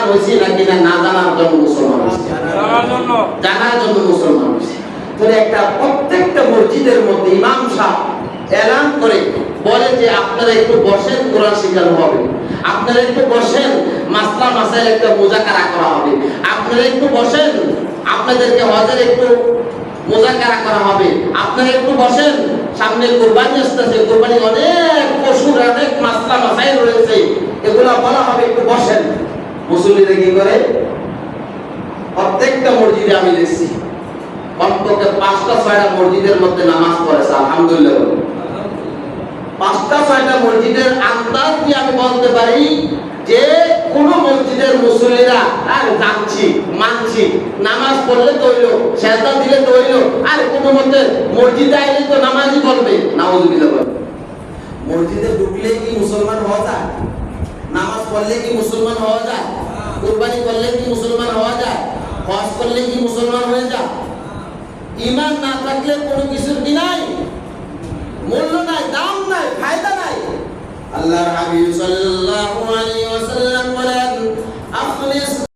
মুসলমান হয়েছি নাকি না না জানার জন্য মুসলমান হয়েছি? জানার জন্য মুসলমান হয়েছি। তাহলে একটা প্রত্যেকটা মসজিদের মধ্যে ইমাম সাহেব এলান করে বলে যে আপনারা একটু বসেন, কোরআন শেখানো হবে, আপনারা একটু বসেন, মাসলা মাসাইল একটা মুযাকারা করা হবে, আপনারা একটু বসেন, আপনাদেরকে হজের একটু মুযাকারা করা হবে, আপনারা একটু বসেন, সামনে কুরবানি আসতেছে, কুরবানি অনেক পশুর অনেক মাসলা মাসাইল রয়েছে, এগুলো বলা হবে, একটু বসেন। মুসল্লিরা কি করে? প্রত্যেকটা মসজিদে আমি দেখছি অন্তত ৫টা ৬টা মসজিদের মধ্যে নামাজ পড়েছে, আলহামদুলিল্লাহ। ৫টা ৬টা মসজিদের আন্দাজ দিয়ে আমি বলতে পারি যে কোন মসজিদের মুসল্লিরা আর যাচ্ছি মানছি, নামাজ পড়লে তো হইলো, সেজদা দিলে তো হইলো, আর কোন মতে মসজিদে আইলে তো নামাজই বলবে, নাউযুবিল্লাহ। মসজিদে ঢুকলেই কি মুসলমান হওয়া যায়? নামাজ পড়লে কি মুসলমান হওয়া যায়? কুরবানি করলে কি মুসলমান হওয়া যায়? হজ করলে কি মুসলমান হয়ে যায়? ঈমান না থাকলে কোনো কিছুর কি নাই, মূল্য নাই, দাম নাই, ফায়দা নাই। আল্লাহর হাবিব সাল্লাল্লাহু